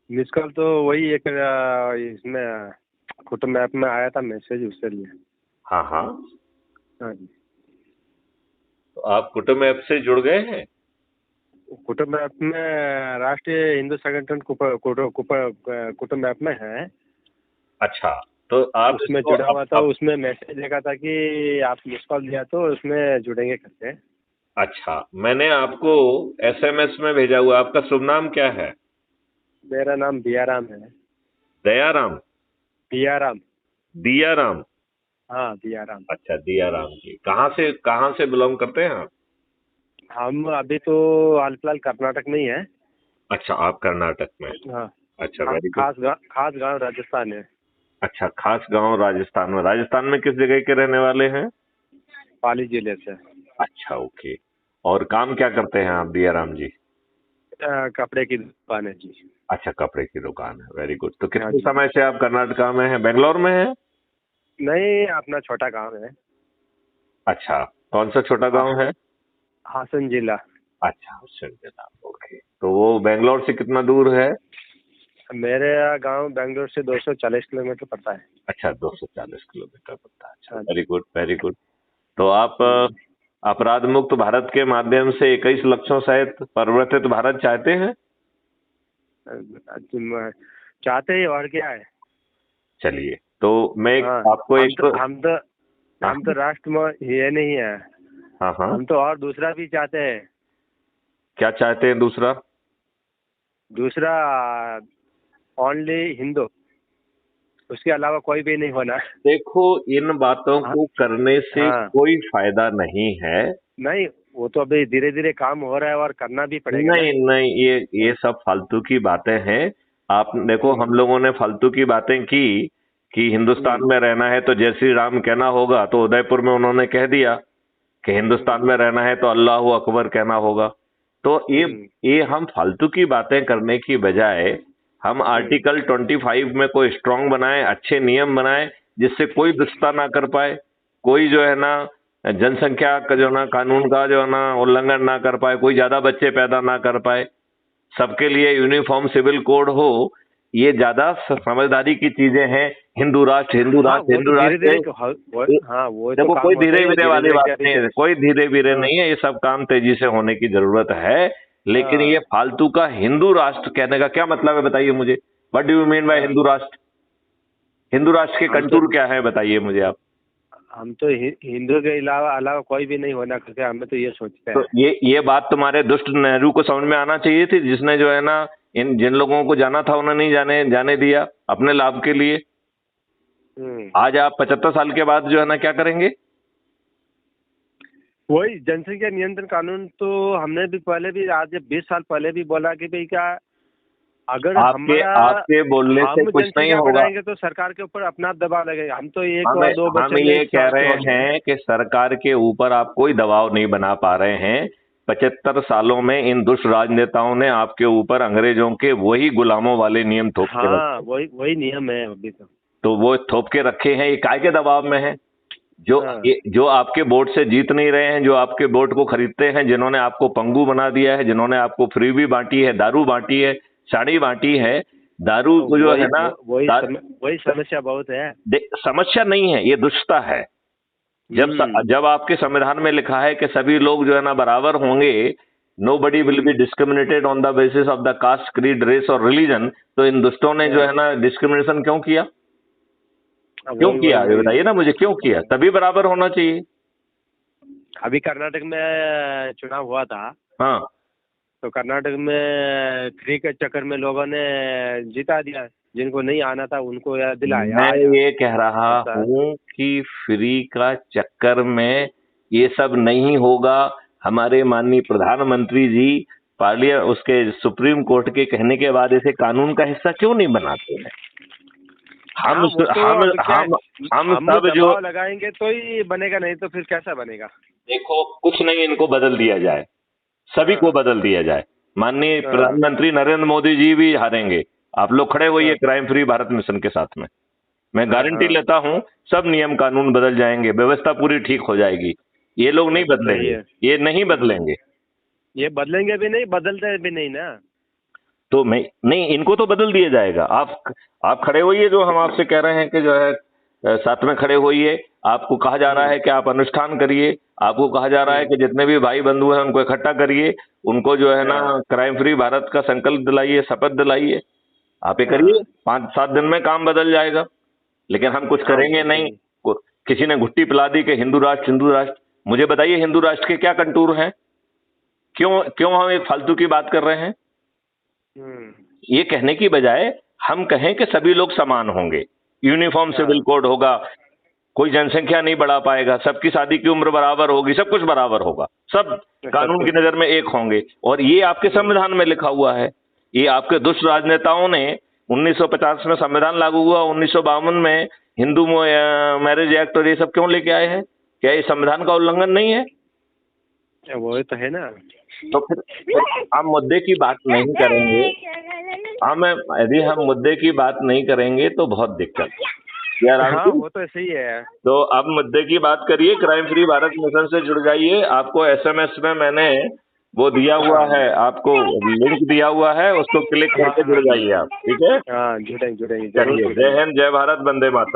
Miss call तो वही एक इसमें कुटुंब ऐप में आया था मैसेज, उससे लिए। हाँ हाँ। हाँ जी। तो आप कुटुंब ऐप से जुड़ गए हैं? कुटुंब ऐप में राष्ट्रीय हिंदू संगठन कुटुंब ऐप में है। अच्छा, तो आप उसमें इसको जुड़ा हुआ था, अब उसमें मैसेज देखा था कि आप मिस कॉल दिया तो उसमें जुड़ेंगे करके। अच्छा, मैंने आपको एसएमएस में भेजा हुआ। आपका शुभ नाम क्या है? मेरा नाम दियाराम है। दयाराम? दियाराम। दियाराम? हाँ, दियाराम। अच्छा, दियाराम जी। कहाँ से बिलोंग करते हैं आप? हम अभी तो हाल फिलहाल कर्नाटक में ही है। अच्छा, आप कर्नाटक में। हाँ। अच्छा, वेरी गुड। खास गांव राजस्थान है। अच्छा, खास गांव राजस्थान में। राजस्थान में किस जगह के रहने वाले हैं? पाली जिले से। अच्छा, ओके। और काम क्या करते हैं आप दियाराम जी? कपड़े की दुकान है जी। अच्छा, कपड़े की दुकान है। Very good. तो हाँ कितने जी। समय से आप कर्नाटका में हैं? बेंगलोर में हैं? नहीं, अपना छोटा गांव है। अच्छा, कौन सा छोटा हाँ, गांव है? हासन जिला। अच्छा, जिला। ओके। तो वो बेंगलोर से कितना दूर है? मेरे गांव बेंगलोर से 240 किलोमीटर पड़ता है। अच्छा, 240 किलोमीटर पड़ता है। अच्छा, हाँ वेरी जी। Good, very good. तो आप हम्म। अपराध मुक्त भारत के माध्यम से 21 लक्षों सहित परिवर्तित भारत चाहते हैं? तुम चाहते ही और क्या है। चलिए, तो मैं हाँ। आपको हम एक। तो हम तो हाँ हम तो राष्ट्र में ये नहीं है। हाँ हाँ। हम तो और दूसरा भी चाहते हैं। क्या चाहते हैं दूसरा? दूसरा, ओनली हिंदू, उसके अलावा कोई भी नहीं होना। देखो, इन बातों हाँ। को करने से हाँ। कोई फायदा नहीं है। नहीं, वो तो अभी धीरे धीरे काम हो रहा है और करना भी पड़ेगा ना। नहीं नहीं, ये सब फालतू की बातें हैं। आप देखो, हम्म। हम लोगों ने फालतू की बातें की कि हिंदुस्तान हम्म। में रहना है तो जय श्री राम कहना होगा, तो उदयपुर में उन्होंने कह दिया कि हिंदुस्तान हम्म। में रहना है तो अल्लाह अकबर कहना होगा। तो हम्म। ये हम फालतू की बातें करने की बजाय हम हम्म। आर्टिकल 25 में कोई स्ट्रांग बनाएं, अच्छे नियम बनाएं, जिससे कोई दुष्टता ना कर पाए, कोई जो है ना जनसंख्या का जो ना कानून का जो है ना उल्लंघन ना कर पाए, कोई ज्यादा बच्चे पैदा ना कर पाए, सबके लिए यूनिफॉर्म सिविल कोड हो। ये ज्यादा समझदारी की चीजें हैं। हिंदू राष्ट्र, हिंदू हाँ, राष्ट्र, वो तो हिंदू धीरे राष्ट्र। धीरे हाँ, वो तो देखो, काम कोई होता धीरे ही, वो धीरे धीरे वाली धीरे बात क्या नहीं अभी है, कोई धीरे धीरे हाँ। नहीं है। ये सब काम तेजी से होने की जरूरत है। लेकिन ये हाँ। फालतू का हिंदू राष्ट्र कहने का क्या मतलब है, बताइए मुझे। What do you mean by हाँ। हिंदू राष्ट्र? हिंदू राष्ट्र के हम तो कंटूर क्या है, बताइए मुझे आप। हम तो हिंदू के अलावा अलावा कोई भी नहीं होना करके हमें तो ये सोचते तो हैं। ये बात तुम्हारे दुष्ट नेहरू को समझ में आना चाहिए थी, जिसने जो है ना इन जिन लोगों को जाना था उन्हें नहीं जाने दिया अपने लाभ के लिए। हम्म। आज आप 75 साल के बाद जो है ना क्या करेंगे? वही जनसंख्या नियंत्रण कानून तो हमने भी पहले भी, आज 20 साल पहले भी बोला कि भाई क्या, अगर आपके हमारा आपके बोलने से हम कुछ नहीं जनसंख्या होगा। बढ़ाएंगे तो सरकार के ऊपर अपना दबाव लगेगा। हम तो एक हम और दो हम बच्चे में ये कह स्वस्थ रहे हो गए। हैं कि सरकार के ऊपर आप कोई दबाव नहीं बना पा रहे हैं। 75 सालों में इन दुष्ट राजनेताओं ने आपके ऊपर अंग्रेजों के वही गुलामों वाले नियम थोप के हाँ, रखे। वही वही नियम है अभी तो। तो वो थोप के रखे हैं, ये काय के दबाव में है? जो हाँ। जो आपके वोट से जीत नहीं रहे हैं, जो आपके वोट को खरीदते हैं, जिन्होंने आपको पंगु बना दिया है, जिन्होंने आपको फ्रीबी बांटी है, दारू बांटी है, साड़ी बांटी है। दारू को जो है ना, वही समस्या बहुत है। समस्या नहीं है, ये दुष्टता है। हम्म। जब आपके संविधान में लिखा है कि सभी लोग जो है ना बराबर होंगे, nobody will be hmm. Discriminated on the basis of the caste, creed, race और रिलीजन, तो इन दुष्टों ने जो हाँ, है ना डिस्क्रिमिनेशन क्यों किया? क्यों वही वही किया, ये वही। बताइए ना मुझे, क्यों किया? तभी बराबर होना चाहिए। अभी कर्नाटक में चुनाव हुआ था, हाँ, तो कर्नाटक में फ्री के चक्कर में लोगों ने जिता दिया। जिनको नहीं आना था उनको याद दिलाया मैं आया। ये कह रहा ऐसा। हूं कि फ्री का चक्कर में ये सब नहीं होगा। हमारे माननीय प्रधानमंत्री जी पार्लिया उसके सुप्रीम कोर्ट के कहने के बाद इसे कानून का हिस्सा क्यों नहीं बनाते हैं? हाँ, वो तो अब क्या है, हम हम सब जो। दबाव लगाएंगे तो ही बनेगा, नहीं तो फिर कैसा बनेगा। देखो, कुछ नहीं, इनको बदल दिया जाए, सभी को हाँ। बदल दिया जाए। माननीय हाँ। प्रधानमंत्री नरेंद्र मोदी जी भी हारेंगे। आप लोग खड़े होइए हाँ। क्राइम फ्री भारत मिशन के साथ में। मैं हाँ। गारंटी हाँ, लेता हूं, सब नियम कानून बदल जाएंगे, व्यवस्था पूरी ठीक हो जाएगी। ये लोग नहीं वो तो सही बदलेंगे, है। ये नहीं बदलेंगे। ये बदलेंगे भी नहीं, बदलते भी नहीं ना। तो मैं नहीं, इनको तो बदल दिया जाएगा। आप खड़े होइए, जो हम आपसे कह रहे हैं कि जो है साथ में खड़े होइए। आपको कहा जा रहा है कि आप अनुष्ठान करिए, आपको कहा जा रहा है कि जितने भी भाई बंधु हैं उनको इकट्ठा करिए, उनको जो है ना क्राइम फ्री भारत का संकल्प दिलाइए, शपथ दिलाइए। आप ये करिए, 5-7 दिन में काम बदल जाएगा। लेकिन हम कुछ करेंगे नहीं। किसी ने घुट्टी पिला दी कि हिंदू राष्ट्र हिंदू राष्ट्र। मुझे बताइए, हिंदू राष्ट्र के क्या कंटूर हैं? क्यों क्यों हम एक फालतू की बात कर रहे हैं? ये कहने की बजाय हम कहें कि सभी लोग समान होंगे, यूनिफॉर्म सिविल कोड होगा, कोई जनसंख्या नहीं बढ़ा पाएगा, सबकी शादी की उम्र बराबर होगी, सब कुछ बराबर होगा, सब कानून की नजर में एक होंगे। और ये आपके संविधान में लिखा हुआ है। ये आपके दुष्ट राजनेताओं ने 1950 में संविधान लागू हुआ, 1952 में हिंदू मैरिज एक्ट और ये सब क्यों लेके आए हैं? क्या ये संविधान का उल्लंघन नहीं है? वो तो है ना। तो फिर हम मुद्दे की बात नहीं करेंगे। यदि हम मुद्दे की बात नहीं करेंगे तो बहुत दिक्कत यार। हाँ, वो तो सही है। तो अब मुद्दे की बात करिए, क्राइम फ्री भारत मिशन से जुड़ जाइए। आपको SMS में मैंने वो दिया हुआ है, आपको लिंक दिया हुआ है, उसको क्लिक करके जुड़ जाइए आप, ठीक है? हाँ, जुड़ेंगे जय हिंद, जय भारत, वंदे मातरम।